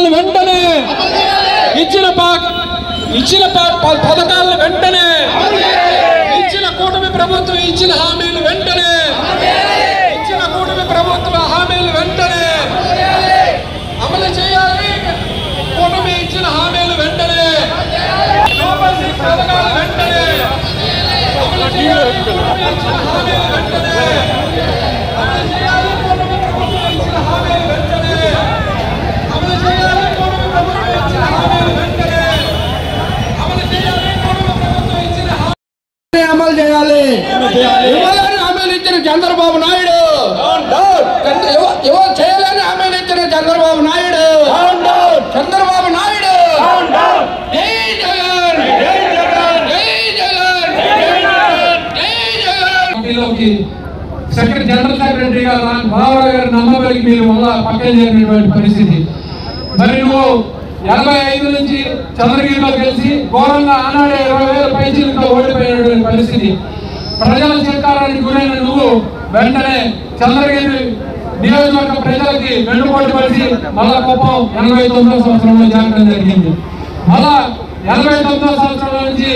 పథకాలను వెంటనే ఇచ్చిన పథకాలను వెంటనే ఇచ్చిన కూటమి ప్రభుత్వం ఇచ్చిన హామీలు వెంటనే ఇచ్చిన కూటమి ప్రభుత్వ హామీలు వెంటనే అమలు చేయాలి. కూటమి ఇచ్చిన హామీలు వెంటనే పథకాలు వెంటనే అమలు చేయాలి. కూటమి ఇచ్చిన హామీలు వెంటనే అమలు చేయాలి. కూటమి ప్రభుత్వం ఇచ్చిన హామీలు వెంటనే అమలు చేయాలి. కూటమి ప్రభుత్వం ఇచ్చిన హామీలు వెంటనే అమలు చేయాలి. కూటమి ప్రభుత్వం ఇచ్చిన అమలు చేయాలి. ఇవ్వాలని హామీలు ఇచ్చిన చంద్రబాబు నాయుడు చేయాలని హామీలు ఇచ్చిన చంద్రబాబు నాయుడు చంద్రబాబు నాయుడు జై జగన్ జై జగన్ జై జగన్ జై జగన్. సెక్రటరీ జనరల్ సెక్రటరీగా బాలరావు గారి నమ్మబలికి మీరు మళ్ళా పక్కన చేరినటువంటి పరిస్థితి. మరి నువ్వు 85 నుంచి చంద్రగిరిలో కలిసి ఘోరంగా ఆనాడే 20,000 పైచీలతో ఓడిపోయినటువంటి పరిస్థితి. ప్రజల చిత్కారానికి గురైన నువ్వు వెంటనే చంద్రగిరి నియోజకవర్గ ప్రజలకి వెన్నుపోటు పడిచి మళ్ళా కుప్పం 89వ సంవత్సరంలో చేరడం జరిగింది. మళ్ళా 89వ సంవత్సరం నుంచి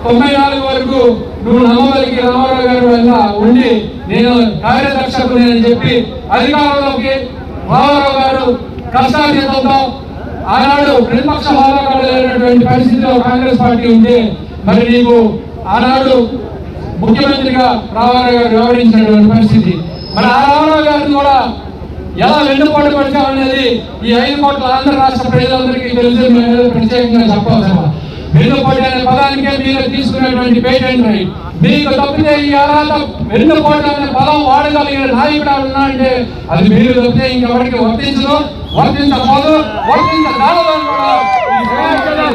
94 వరకు నువ్వు నమ్మబలికి రామారావు గారు వల్ల ఉండి నేను కార్యదర్శకుని అని చెప్పి అధికారంలోకి రామారావు గారు కష్టాతీతంతో ఆనాడు ప్రతిపక్ష హోదా లేనటువంటి పరిస్థితిలో కాంగ్రెస్ పార్టీ ఉంది. మరి నీకు ఆనాడు ముఖ్యమంత్రిగా రామారావు గారు వ్యవహరించినటువంటి పరిస్థితి. మరి ఆ రామారావు గారిని కూడా ఎలా వెన్నుపోటు పడిచామనేది ఈ 5 కోట్ల ఆంధ్ర రాష్ట్ర ప్రజలందరికీ తెలిసి ప్రత్యేకంగా చెప్పవలసిన వెన్నుపోటు అనే పదానికే మీరు తీసుకునేటువంటి పేటెంట్ రైట్. మీకు తప్పితే ఈ అర్హత వెన్నుపోటు అనే పదం వాడగలిగిన నాయకుడు ఉన్నాడంటే అది మీరు తప్పితే ఇంకెవరికి వర్తించబోదు వర్తించగలదని కూడా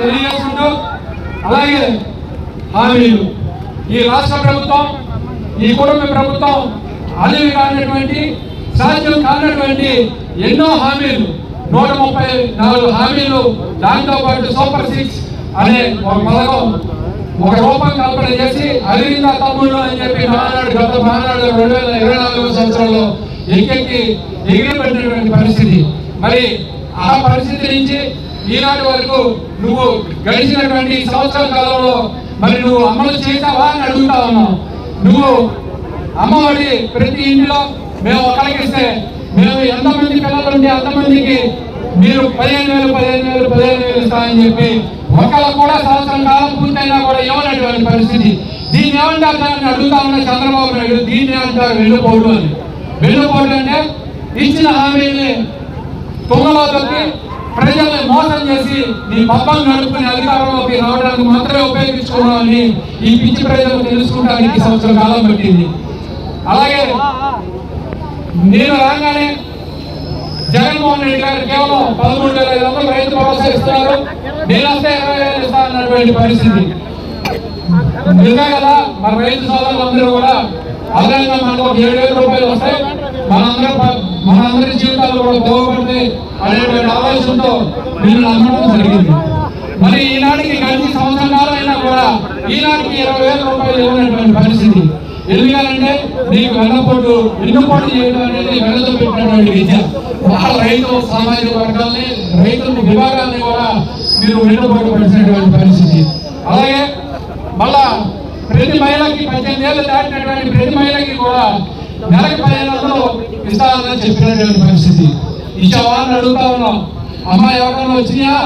తెలియజేస్తుంటూ, అలాగే హామీలు ఈ రాష్ట్ర ప్రభుత్వం ఈ కుటుంబ ప్రభుత్వం అలివి కానటువంటి సాధ్యం కానటువంటి ఎన్నో హామీలు 134 హామీలు దాంతో పాటు సూపర్ 6 అనే ఒక పథకం ఒక రూపం కల్పన చేసి అలివిందా తమ్ముళ్ళు అని చెప్పి గత మానాడు 2024 సంవత్సరంలో ఎగిరిపెట్టినటువంటి పరిస్థితి. మరి ఆ పరిస్థితి నుంచి ఈనాటి వరకు నువ్వు గడిచినటువంటి సంవత్సరాల కాలంలో మరి నువ్వు అమలు చేసావా అని అడుగుతా ఉన్నావు. నువ్వు అమ్మఒడి ప్రతి ఇంటిలో మేము ఒకరికి ఇస్తే మేము ఎంతమంది పిల్లలు ఉంటే అంతమందికి మీరు 15,000 ఇస్తామని చెప్పి ఒకళ్ళు కూడా సంవత్సరం కాలం పూర్తయినా కూడా ఇవ్వనటువంటి పరిస్థితి. దీన్ని ఏమంటారు అని అడుగుతా ఉన్న చంద్రబాబు నాయుడు. దీన్ని ఏమంటారు వెన్నుపోటు అని. వెన్నుపోటు అంటే ఇచ్చిన హామీని తుంగలో తొక్కి ప్రజల్ని మోసం చేసి నీ పబ్బం నడుపుకుని అధికారంలోకి రావడానికి మాత్రమే ఉపయోగించుకున్నామని ఈ పిచ్చి ప్రజలు తెలుసుకోవడానికి సంవత్సరం కాలం పట్టింది. అలాగే నేను రాగానే జగన్మోహన్ రెడ్డి గారు కేవలం 13,500 రైతు భరోసా ఇస్తున్నారు, నేను వస్తే 20,000 ఇస్తానన్నటువంటి పరిస్థితి. నిజమే కదా. మన రైతు సోదరులందరూ కూడా అదనంగా మనకు 7,000 రూపాయలు వస్తాయి, మనందరి జీవితాలు కూడా బాగుపడతాయి అనేటువంటి ఆలోచనతో మీరు నమ్మడం జరిగింది. మరి ఈనాటికి గడిచి సంవత్సరం కాలం అయినా కూడా ఈనాటికి 20,000 రూపాయలు ఇవ్వనటువంటి పరిస్థితి. ఎందుకంటే నీకు వెన్నుపోటు చేయడం అనేది వెనతో పెట్టినటువంటి విద్య. వాళ్ళ రైతు సామాజిక వర్గాల్ని రైతు విభాగాన్ని కూడా మీరు వెన్నుపోటు పడినటువంటి పరిస్థితి. అలాగే మళ్ళా ప్రతి మహిళకి 18 ఏళ్ళు దాటినటువంటి ప్రతి మహిళకి కూడా నెలకు 15,000 ఇస్తానని చెప్పినటువంటి పరిస్థితి. ఇచ్చావా అని అడుగుతా ఉన్నాం. అమ్మాయి ఎవరైనా వచ్చినాయా?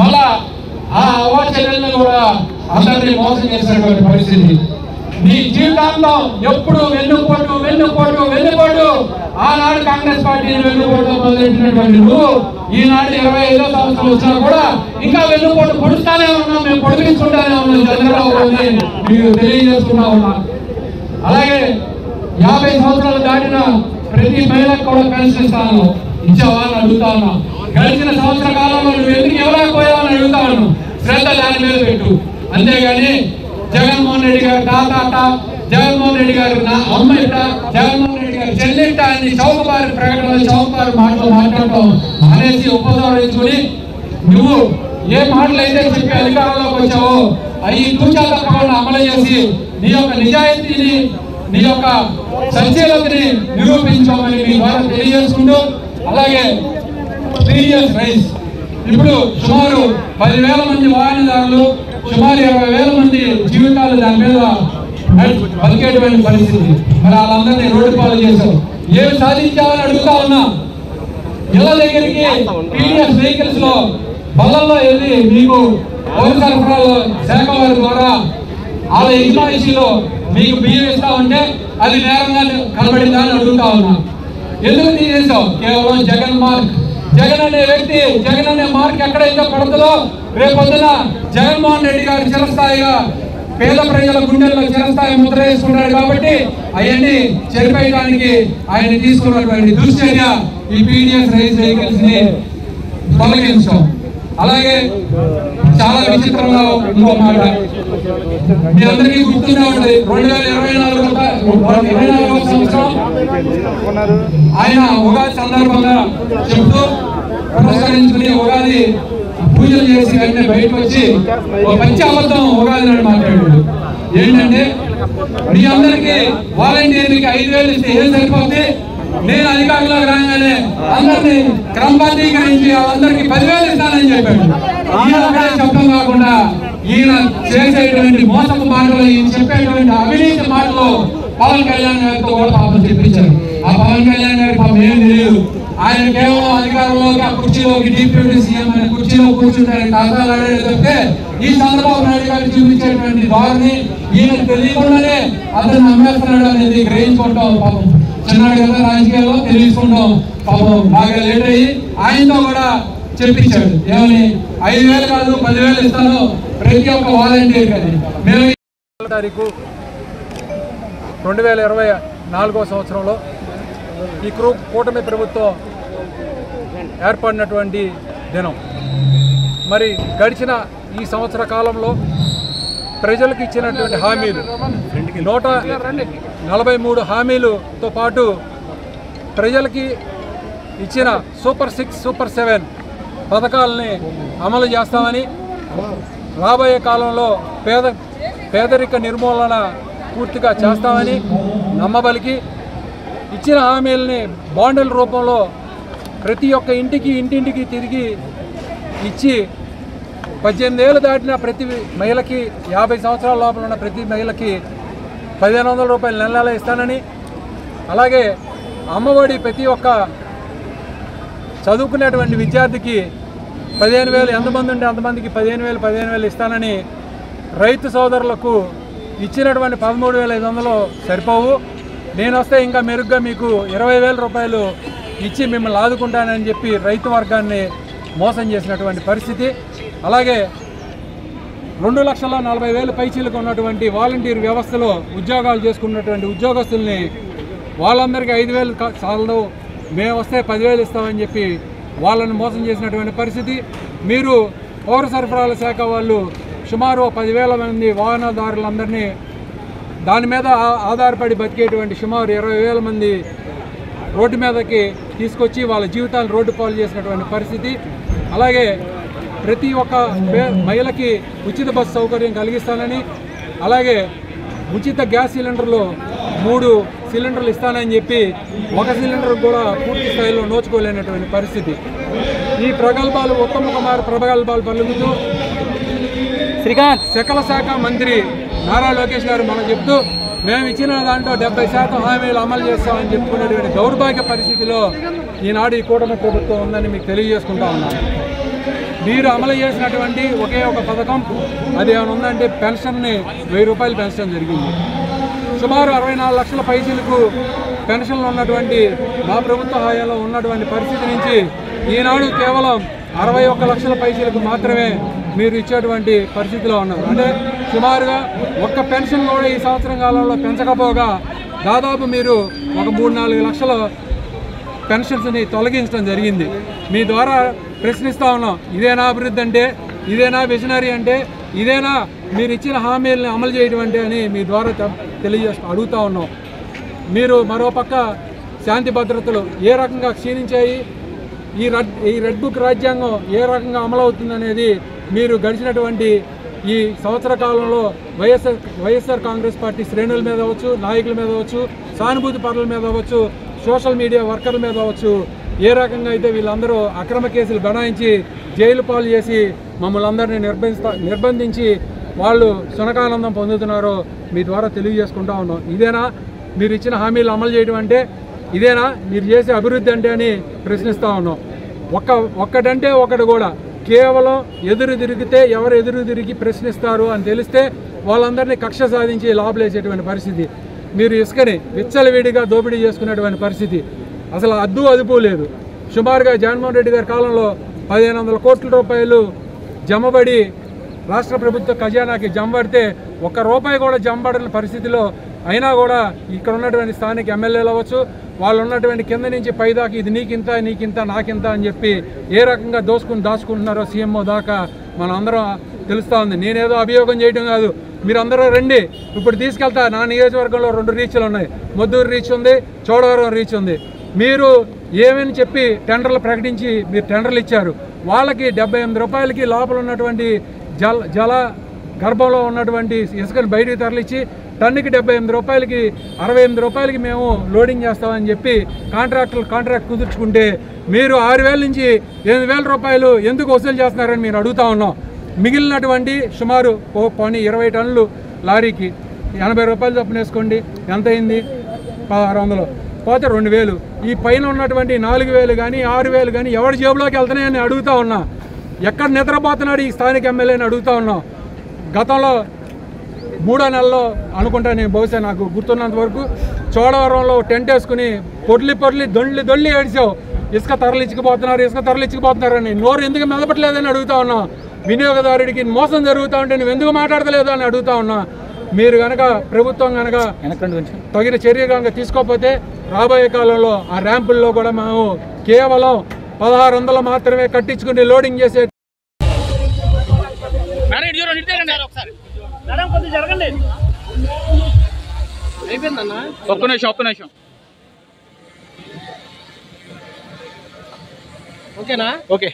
మళ్ళా ఆ అవ్వ చెల్లెల్ని కూడా అందరినీ మోసం చేసినటువంటి పరిస్థితి. నీ జీవితాంలో ఎప్పుడు వెన్నుపోటు ఆనాడు కాంగ్రెస్ పార్టీని వెన్నుపోటు మొదలెట్టినటువంటి నువ్వు ఈనాడు 25వ సంవత్సరం వచ్చినా కూడా ఇంకా వెన్నుపోటు పొడుస్తానే ఉన్నాం, మేము పొడిగించుకుంటానే ఉన్నాం చంద్రబాబు మీకు తెలియజేసుకున్నా ఉన్నాం. అలాగే 50 సంవత్సరాలు దాటిన ప్రతి మహిళకు కూడా పెన్షన్ ఇస్తాను, ఇచ్చావా అని అడుగుతా ఉన్నాం. గడిచిన సంవత్సర కాలంలో నువ్వు ఎందుకు ఇవ్వలేకపోయావు అని అడుగుతా ఉన్నాం. శ్రద్ధ దాని మీద పెట్టు. అంతేగాని జగన్మోహన్ రెడ్డి గారు తాత, జగన్మోహన్ రెడ్డి గారు నా అమ్మ ఇట్ట, జగన్మోహన్ రెడ్డి గారు చెల్లింట అని చౌకబారి ప్రకటనలు చౌకబారి మాటలు మాట్లాడటం అనేసి ఉపసంహరించుకుని నువ్వు ఏ మాటలు అయితే చెప్పి అధికారంలోకి వచ్చావో అవి తూచా తప్పకుండా అమలు చేసి నీ యొక్క నిజాయితీని నీ యొక్క సంచలనని నిరూపించమని మీ ద్వారా తెలియజేసుకుంటూ, అలాగే 3 years రైస్ ఇప్పుడు సుమారు 10,000 మంది వాహనదారులు, సుమారు 20,000 మంది జీవితాలు దాని మీద బతికేటువంటి పరిస్థితి. మరి వాళ్ళందరినీ రోడ్డు పాలు చేశారు. ఏమి సాధించాలని అడుగుతా ఉన్నా. ఇళ్ల దగ్గరికి PDS వెహికల్స్ లో బళ్ళల్లో వెళ్ళి మీకు పౌర సరఫరాల శాఖ వారి ద్వారా వాళ్ళ యజమానిలో మీకు బియ్యం ఇస్తా ఉంటే అది నేరంగా కనబడిందా అని అడుగుతా ఉన్నా. ఎందుకు తీసేసావు? కేవలం జగన్ అనే వ్యక్తి, జగన్ అనే మార్క్ ఎక్కడైతే పడుతుందో రేపొద్దున జగన్మోహన్ రెడ్డి గారు చిరస్థాయిగా పేద ప్రజల గుండెల్లో చిరస్థాయి ముద్ర వేసుకున్నాడు కాబట్టి అవన్నీ చెరిపేయడానికి ఆయన తీసుకున్నటువంటి దుశ్చర్య ఈ PDS రైస్ వెహికల్స్ ని తొలగించాం. అలాగే చాలా విచిత్రంగా ఇంకో మాట మీ అందరికీ గుర్తున్నా ఉంటుంది. 2024 సంవత్సరం ఆయన ఉగాది సందర్భంగా చెప్తూ పురస్కరించుకుని ఉగాది పూజలు చేసి వెంటనే బయటకు వచ్చి ఒక మంచి అబద్ధం ఉగాది నాడు మాట్లాడాడు. ఏంటంటే మీ అందరికీ వాలంటీర్లకి 5,000 ఇస్తే ఏం సరిపోతుంది, నేను అధికారంలోకి రాగానే అందరినీ క్రమబద్ధీకరించి అందరికి 10,000 ఇస్తానని చెప్పాడు. ఈయన ఒకటే చెప్పడం కాకుండా ఈయన చేసేటువంటి మోసపు మాటలు, ఈయన చెప్పేటువంటి అవినీతి మాటలు పవన్ కళ్యాణ్ గారితో కూడా పాపం చెప్పించారు. ఆ పవన్ కళ్యాణ్ గారికి పాపం ఏం తెలియదు. ఆయన కేవలం అధికారంలోకి ఆ కుర్చీలోకి డిప్యూటీ సీఎం అనే కుర్చీలో కూర్చుంటారని కాదాలు ఆడేది చెప్తే ఈ చంద్రబాబు నాయుడు గారికి చూపించేటువంటి దారిని ఈయనకు తెలియకుండానే అతను నమ్మేస్తున్నాడు అనేది గ్రహించుకుంటాం. పాపం చిన్నాడు కదా రాజకీయాల్లో తెలుసుకుంటాం. పాపం బాగా లేట్ అయ్యి ఆయనతో కూడా చెప్పించాడు. ఏమని 5,000 కాదు 10,000 ఇస్తాను ప్రతి ఒక్క వాలంటీర్ అది. మేము 2024 సంవత్సరంలో ఈ కూటమి ప్రభుత్వం ఏర్పడినటువంటి దినం. మరి గడిచిన ఈ సంవత్సర కాలంలో ప్రజలకు ఇచ్చినటువంటి హామీలు 143 హామీలతో పాటు ప్రజలకి ఇచ్చిన సూపర్ 6, సూపర్ 7 పథకాలని అమలు చేస్తామని, రాబోయే కాలంలో పేదరిక నిర్మూలన పూర్తిగా చేస్తామని నమ్మబలికి ఇచ్చిన హామీలని బాండుల రూపంలో ప్రతి ఒక్క ఇంటింటికి తిరిగి ఇచ్చి 18 ఏళ్ళు దాటిన ప్రతి మహిళకి, 50 సంవత్సరాల లోపల ఉన్న ప్రతి మహిళకి 1,500 రూపాయలు నెల ఇస్తానని, అలాగే అమ్మఒడి ప్రతి ఒక్క చదువుకునేటువంటి విద్యార్థికి 15,000 ఎంతమంది ఉంటే అంతమందికి 15,000 ఇస్తానని, రైతు సోదరులకు ఇచ్చినటువంటి 13,500 సరిపోవు, నేను వస్తే ఇంకా మెరుగ్గా మీకు 20,000 రూపాయలు ఇచ్చి మిమ్మల్ని ఆదుకుంటానని చెప్పి రైతు వర్గాన్ని మోసం చేసినటువంటి పరిస్థితి. అలాగే 2,40,000 పైచీలకు ఉన్నటువంటి వాలంటీర్ వ్యవస్థలో ఉద్యోగాలు చేసుకున్నటువంటి ఉద్యోగస్తుల్ని వాళ్ళందరికీ 5,000 చాలదు, మేము వస్తే 10,000 ఇస్తామని చెప్పి వాళ్ళని మోసం చేసినటువంటి పరిస్థితి. మీరు పౌర సరఫరాల శాఖ వాళ్ళు సుమారు 10,000 మంది వాహనదారులందరినీ దాని మీద ఆధారపడి బతికేటువంటి సుమారు 20,000 మంది రోడ్డు మీదకి తీసుకొచ్చి వాళ్ళ జీవితాలు రోడ్డు పాలు చేసినటువంటి పరిస్థితి. అలాగే ప్రతి ఒక్క మహిళకి ఉచిత బస్సు సౌకర్యం కలిగిస్తానని, అలాగే ఉచిత గ్యాస్ సిలిండర్లు 3 సిలిండర్లు ఇస్తానని చెప్పి 1 సిలిండర్ కూడా పూర్తి స్థాయిలో నోచుకోలేనటువంటి పరిస్థితి. ఈ ప్రగల్భాలు ఉత్తమ కుమార్ ప్రగల్భాలు పలుకుతూ శ్రీకాంత్ సకల శాఖ మంత్రి నారా లోకేష్ గారు మనం చెప్తూ మేము ఇచ్చిన దాంట్లో 70% హామీలు అమలు చేస్తామని చెప్పుకునేటువంటి దౌర్భాగ్య పరిస్థితిలో ఈనాడు ఈ కూటమి ప్రభుత్వం ఉందని మీకు తెలియజేసుకుంటా ఉన్నాను. మీరు అమలు చేసినటువంటి ఒకే ఒక పథకం అది ఏమైనా ఉందంటే పెన్షన్ని 1,000 రూపాయలు పెంచడం జరిగింది. సుమారు 64 లక్షల పైసలకు పెన్షన్లు ఉన్నటువంటి మా ప్రభుత్వ హయాంలో ఉన్నటువంటి పరిస్థితి నుంచి ఈనాడు కేవలం 61 లక్షల పైసలకు మాత్రమే మీరు ఇచ్చేటువంటి పరిస్థితిలో ఉన్నారు. అంటే సుమారుగా ఒక్క పెన్షన్ కూడా ఈ సంవత్సరం కాలంలో పెంచకపోగా దాదాపు మీరు ఒక 3-4 లక్షల పెన్షన్స్ని తొలగించడం జరిగింది. మీ ద్వారా ప్రశ్నిస్తూ ఉన్నాం, ఇదేనా అభివృద్ధి అంటే, ఇదేనా విజనరీ అంటే, ఇదేనా మీరు ఇచ్చిన హామీలను అమలు చేయడం అంటే అని మీ ద్వారా అడుగుతూ ఉన్నాం. మీరు మరోపక్క శాంతి భద్రతలు ఏ రకంగా క్షీణించాయి, ఈ రెడ్ బుక్ రాజ్యాంగం ఏ రకంగా అమలవుతుందనేది మీరు గడిచినటువంటి ఈ సంవత్సర కాలంలో వైఎస్ఆర్ కాంగ్రెస్ పార్టీ శ్రేణుల మీద అవ్వచ్చు, నాయకుల మీద అవ్వచ్చు, సానుభూతి పరుల మీద అవ్వచ్చు, సోషల్ మీడియా వర్కర్ల మీద అవ్వచ్చు, ఏ రకంగా అయితే వీళ్ళందరూ అక్రమ కేసులు బనాయించి జైలు పాలు చేసి మమ్మల్ని అందరినీ నిర్బంధించి వాళ్ళు సునకానందం పొందుతున్నారో మీ ద్వారా తెలియజేసుకుంటా ఉన్నాం. ఇదేనా మీరు ఇచ్చిన హామీలు అమలు చేయడం అంటే? ఇదేనా మీరు చేసే అభివృద్ధి అంటే అని ప్రశ్నిస్తూ ఉన్నాం. ఒక్కటంటే ఒకటి కూడా కేవలం ఎదురు తిరిగితే ఎవరు ఎదురు తిరిగి ప్రశ్నిస్తారు అని తెలిస్తే వాళ్ళందరినీ కక్ష సాధించి లోపలేసేటువంటి పరిస్థితి. మీరు ఇసుకని విచ్చలవిడిగా దోపిడీ చేసుకునేటువంటి పరిస్థితి. అసలు అద్దు అదుపు లేదు. సుమారుగా జగన్మోహన్ రెడ్డి గారి కాలంలో 1500 కోట్ల రూపాయలు జమబడి రాష్ట్ర ప్రభుత్వ ఖజానాకి జమబడితే ₹1 కూడా జమబడిన పరిస్థితిలో అయినా కూడా ఇక్కడ ఉన్నటువంటి స్థానిక ఎమ్మెల్యేలు అవ్వచ్చు, వాళ్ళు ఉన్నటువంటి కింద నుంచి పైదాకా ఇది నీకింత నాకింత అని చెప్పి ఏ రకంగా దాచుకుంటున్నారో సీఎంఓ దాకా మనం అందరం తెలుస్తూ ఉంది. నేనేదో అభియోగం చేయడం కాదు, మీరందరూ రండి. ఇప్పుడు తీసుకెళ్తా. నా నియోజకవర్గంలో 2 రీచ్లు ఉన్నాయి. మొద్దూరు రీచ్ ఉంది, చోడవరం రీచ్ ఉంది. మీరు ఏమని చెప్పి టెండర్లు ప్రకటించి మీరు టెండర్లు ఇచ్చారు. వాళ్ళకి ₹78 లోపల ఉన్నటువంటి జల గర్భంలో ఉన్నటువంటి ఇసుకను బయటికి తరలించి టన్నుకి ₹78 ₹68 మేము లోడింగ్ చేస్తామని చెప్పి కాంట్రాక్ట్ కుదుర్చుకుంటే మీరు 6,000 నుంచి ₹8,000 ఎందుకు వసూలు చేస్తున్నారని మీరు అడుగుతా ఉన్నాం. మిగిలినటువంటి సుమారు 20 టన్నులు లారీకి ₹80 చొప్పున వేసుకోండి, ఎంత అయింది? 1600 పోతే 2,000. ఈ పైన ఉన్నటువంటి 4,000 కానీ 6,000 కానీ ఎవరి జేబులోకి వెళ్తున్నాయని అడుగుతా ఉన్నా. ఎక్కడ నిద్రపోతున్నాడు ఈ స్థానిక ఎమ్మెల్యేని అడుగుతా ఉన్నాం. గతంలో 3వ నెలలో అనుకుంటా, నేను బహుశా నాకు గుర్తున్నంత వరకు చోడవరంలో టెంట్ వేసుకుని పొర్లి దొల్లి ఏడిచావు. ఇసుక తరలించుకుపోతున్నారని. నోరు ఎందుకు మెదపట్లేదని అడుగుతా ఉన్నా. వినియోగదారుడికి మోసం జరుగుతూ ఉంటే నువ్వు ఎందుకు మాట్లాడతలేదు అని అడుగుతా ఉన్నా. మీరు కనుక ప్రభుత్వం కనుక తగిన చర్య కనుక తీసుకోకపోతే రాబోయే కాలంలో ఆ ర్యాంపుల్లో కూడా మేము కేవలం 1600 మాత్రమే కట్టించుకుని లోడింగ్ చేసే ఒక్క నిమిషం ఓకేనా? ఓకే.